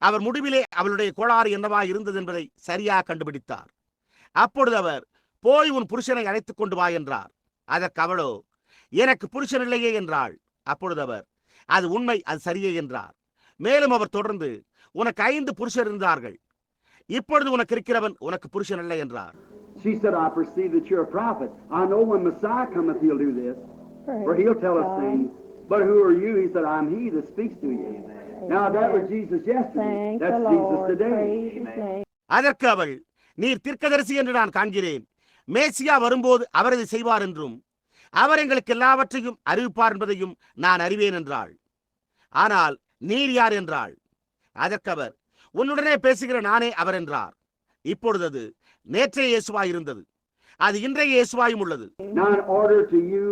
அவர் முடிவிலே அவளுடைய கோளாறு என்னவா இருந்தது என்பதை சரியாக கண்டுபிடித்தார். அப்பொழுது அவர், போய் உன் புருஷனை அழைத்துக் கொண்டு வா என்றார். அதற்கு அவளோ, எனக்கு புருஷன் இல்லையே என்றாள். அப்பொழுது அவர், அது உண்மை, அது சரியே என்றார். மேலும் அவர் தொடர்ந்து, உனக்கு 5 புருஷர் இருந்தார்கள், இப்பொழுது உனக்கு இருக்கிறவன் உனக்கு புருஷன் இல்லை என்றார். She said, "I perceive that you're a prophet. I know when Messiah cometh, he'll do this, for he'll tell us things. But who are you?" He said, "I'm he that speaks to you." Now that was Jesus yesterday. That's Jesus today. அதற்கு அவள், நீர் தீர்க்கதரிசி என்று நான் காண்கிறேன். மேசியா வரும்போது அவர் இதை செய்வார் என்றும் அவர் எங்களுக்கு எல்லாவற்றையும் அறிவிப்பார் என்பதையும் நான் அறிவேன் என்றாள். ஆனால் நீர் யார் என்றாள். அதற்கு அவர், உன்னுடனே பேசுகிற நானே அவர் என்றார். இப்பொழுது அது நேற்றைய இயேசுவாய் இருந்தது, அது இன்றைய இயேசுவாயும் உள்ளது. Now in order to you,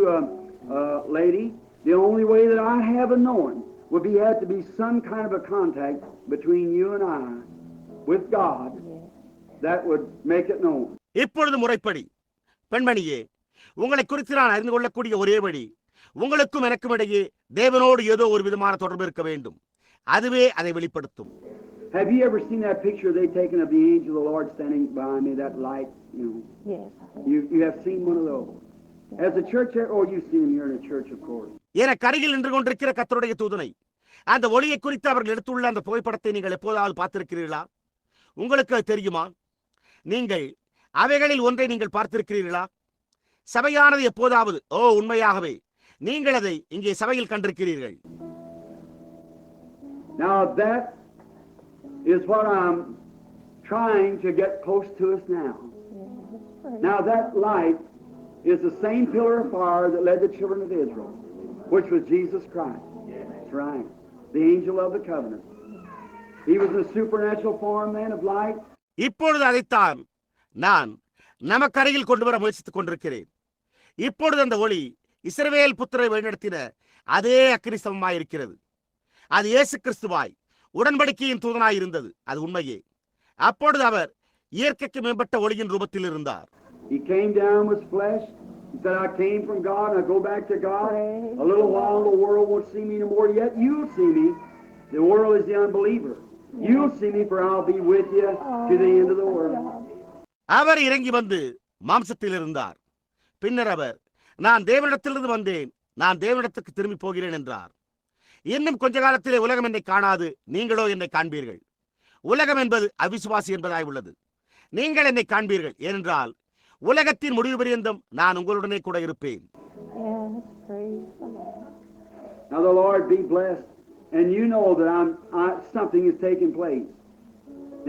lady, the only way that I have of knowing would be have to be some kind of a contact between you and I with God that would make it known. இப்பொழுது முறைப்படி பெண்மணியே, உங்களை குறித்து நான் அறிந்து கொள்ளக்கூடிய ஒரே வழி, உங்களுக்கும் எனக்கும் இடையே தேவனோடு ஏதோ ஒரு விதமான தொடர்பு இருக்க வேண்டும். அதுவே அதை வெளிப்படுத்தும். Have you ever seen that picture they taken of the angel of the Lord standing behind me, that light, you know? Yes. You have seen one of those. As a church, or you've seen them here in a church, of course. எனக்கு அருகில் நின்று கொண்டிருக்கிற கர்த்தருடைய தூதனை, அந்த ஒளியை குறித்து அவர்கள் எடுத்துள்ள அந்த புகைப்படத்தை நீங்கள் எப்போதாவது பார்த்திருக்கிறீர்களா? உங்களுக்கு அது தெரியுமா? நீங்கள் அவைகளில் ஒன்றை நீங்கள் பார்த்திருக்கிறீர்களா? சபையானது எப்போதாவது, உண்மையாகவே நீங்கள் அதை இங்கே சபையில் கண்டிருக்கிறீர்கள். Now that is what I'm trying to get close to us now. Now that light is the same pillar of fire that led the children of Israel, which was Jesus Christ. That's right. The angel of the covenant. He was in a supernatural form then of light. இப்பொழுது அதைத்தான் நான் நமக்கருகில் கொண்டு வர முயற்சித்துக் கொண்டிருக்கிறேன். இப்பொழுது அந்த ஒளி இஸ்ரவேல் புத்திரை வழிநடத்தின அதே அக்கினி ஸ்தம்பமாய் இருக்கிறது. அது இயேசு கிறிஸ்துவாய் உடன்படிக்கையின் தூதனாய் இருந்தது. அது உண்மையே. அப்பொழுது அவர் இயற்கைக்கு மேம்பட்ட ஒளியின் ரூபத்தில் இருந்தார். He came down with flesh. He said, "I came from God and I go back to God. A little while the world won't see me no more, yet you'll see me. The world is the unbeliever. You'll see me, for I'll be with you to the end of the world." அவர் இறங்கி வந்து மாம்சத்தில் இருந்தார். பின்னர் அவர், நான் தேவனிடத்திலிருந்து வந்தேன், நான் தேவனிடத்துக்கு திரும்பி போகிறேன் என்றார். இன்னும் கொஞ்ச காலத்திலே உலகம் என்னை காணாது, நீங்களோ என்னை காண்பீர்கள். உலகம் என்பது அவிசுவாசி என்பதாய் உள்ளது. நீங்கள் என்னை காண்பீர்கள், ஏனென்றால் உலகத்தின் முடிவு பரியந்தம் நான் உங்களுடனே கூட இருப்பேன். Now the Lord be blessed, and you know that something is taking place.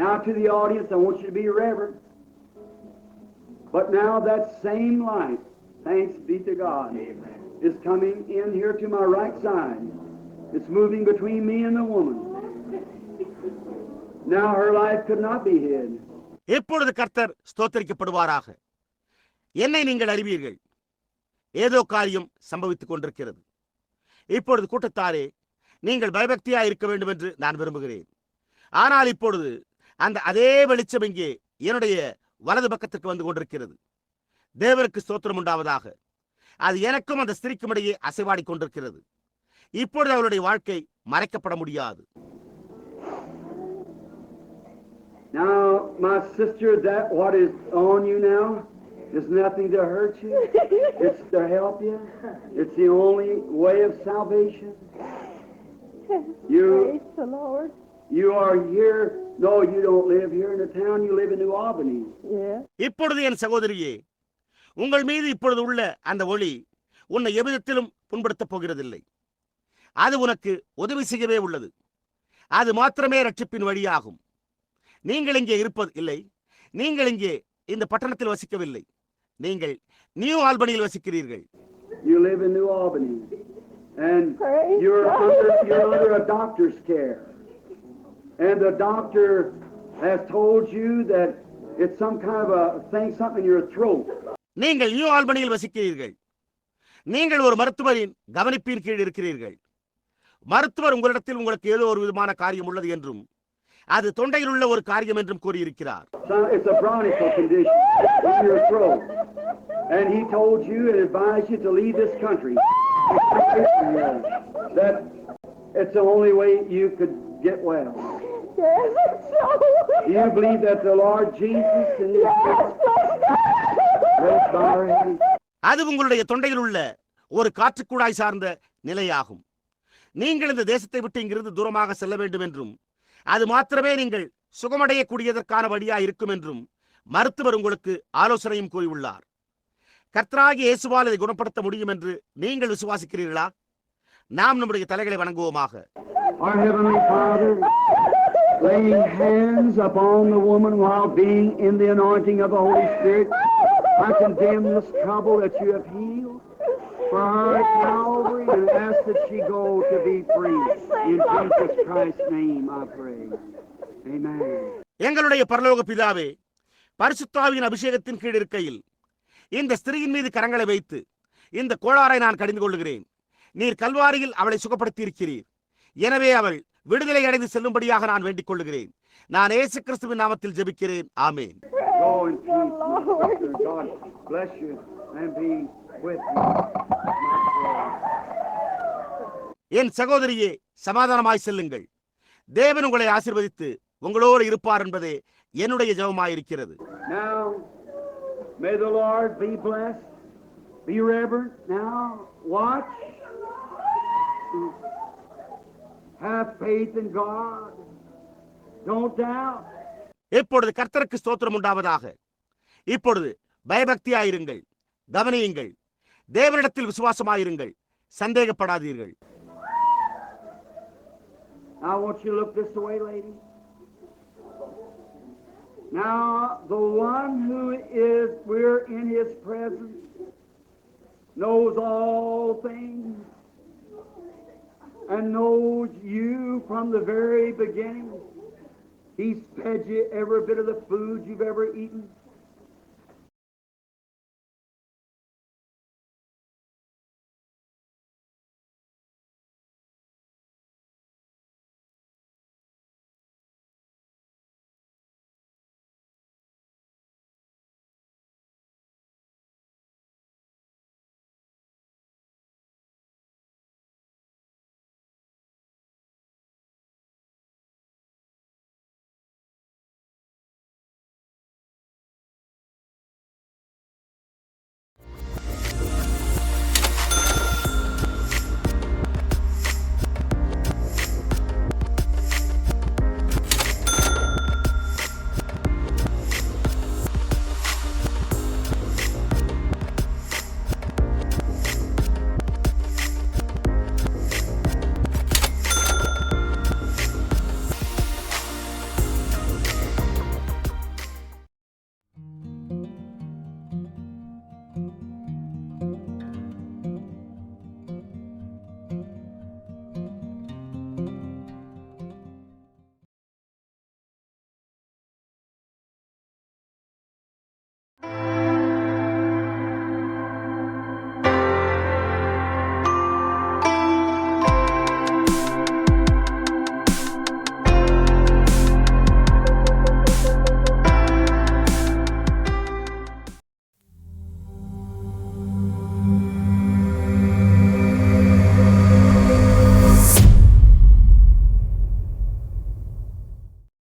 Now to the audience, I want you to be reverent. But now that same light, thanks be to God, is coming in here to my right side. It's moving between me and the woman. Now her life could not be hid. இப்பொழுது கர்த்தர் ஸ்தோத்திரிக்கப்படுவாராக. என்னை நீங்கள் அறிவீர்கள். ஏதோ காரியம் சம்பவித்துக் கொண்டிருக்கிறது. இப்பொழுது கூட்டத்தாரே, நீங்கள் பயபக்தியாய் இருக்க வேண்டும் என்று நான் விரும்புகிறேன். ஆனால் இப்பொழுது அந்த அதே வெளிச்சம் இங்கே என்னுடைய வலது பக்கத்திற்கு வந்து கொண்டிருக்கிறது. தேவனுக்கு ஸ்தோத்திரம் உண்டாவதாக. அது எனக்கும் அந்த ஸ்திரீக்கும் இடையே அசைவாடி கொண்டிருக்கிறது. இப்பொழுது அவருடைய வாழ்க்கை மறைக்கப்பட முடியாது. Now, my sister, that what is on you now is nothing to hurt you. It's to help you. It's the only way of salvation. You, Praise the Lord. you are here. No, you don't live here in the town. You live in New Albany. Yeah. இப்பொழுது என் சகோதரியே, உங்கள் மீது இப்பொழுது உள்ள அந்த ஒளி உன்னை எவ்விதத்திலும் புண்படுத்தப் போகிறதில்லை. அது உனக்கு உதவி செய்யவே உள்ளது. அது மாத்திரமே ரட்சிப்பின் வழியாகும். நீங்கள் இங்கே இருப்பது இல்லை. நீங்கள் இங்கே இந்த பட்டணத்தில் வசிக்கவில்லை. நீங்கள் new ஆல்பனியில் வசிக்கிறீர்கள். You live in New Albany. And Praise you're God. under a doctor's care. And the doctor has told you that it's some kind of a thing, something in your throat. நீங்கள் new ஆல்பனியில் வசிக்கிறீர்கள். நீங்கள் ஒரு மருத்துவரின் கவனிப்பின் கீழ் இருக்கிறீர்கள். மருத்துவர் உங்களிடத்தில் உங்களுக்கு ஏதோ ஒரு விதமான காரியம் உள்ளது என்றும் அது தொண்டையில் உள்ள ஒரு காரியம் என்றும் கூறியிருக்கிறார். It's a bronchial condition in your throat. And he told you and advised you to leave this country. That it's the only way you could get well. Yes, it's so. Do you believe that the Lord Jesus and His Let's bow our heads. அது உங்களுடைய தொண்டையில் உள்ள ஒரு காற்றுக்குழாய் சார்ந்த நிலையாகும். நீங்கள் இந்த தேசத்தை விட்டு இங்கிருந்து தூரமாக செல்ல வேண்டும் என்றும் அது மாத்திரமே நீங்கள் சுகமடையக்கூடியதற்கான வழியா இருக்கும் என்றும் மருத்துவர் உங்களுக்கு ஆலோசனையும் கூறியுள்ளார். கர்த்தராகிய இயேசுவால் இதை குணப்படுத்த முடியும் என்று நீங்கள் விசுவாசிக்கிறீர்களா? நாம் நம்முடைய தலைகளை வணங்குவோமாக. Our Heavenly Father, laying hands upon the woman while being in the anointing of the Holy Spirit, I condemn this trouble that you have healed for her at Calvary and ask that she go to be free. In Jesus Christ's name I pray. Amen. எங்களுடைய பரலோக பிதாவே, பரிசுத்தாவியின் அபிஷேகத்தின் கீழ் இருக்கையில் இந்த ஸ்திரீயின் மீது கரங்களை வைத்து இந்த கோளாறை நான் கடிந்து கொள்ளுகிறேன். நீர் கல்வாரியில் அவளை சுகப்படுத்தி இருக்கிறீர். எனவே அவள் விடுதலை அடைந்து செல்லும்படியாக நான் வேண்டிக் கொள்ளுகிறேன். நான் இயேசு கிறிஸ்துவின் நாமத்தில் ஜெபிக்கிறேன். ஆமென். Go in peace, my sister. God bless you and be with you. என் சகோதரியே, சமாதானமாய் செல்லுங்கள். தேவன் உங்களை ஆசீர்வதித்து உங்களோடு இருப்பார் என்பதே என்னுடைய ஜெபமாயிருக்கிறது. Now, may the Lord be blessed. Be reverent. Now, watch. Have faith in God. Don't doubt. இப்பொழுது கர்த்தருக்கு ஸ்தோத்திரம் உண்டாவதாக. இப்பொழுது பயபக்தியாயிருங்கள், கவனியுங்கள், தேவனிடத்தில் விசுவாசமாயிருங்கள், சந்தேகப்படாதீர்கள். I want you to look this way, lady. Now, the one who is, we're in His presence, knows all things, and knows you from the very beginning. He's fed you every bit of the food you've ever eaten.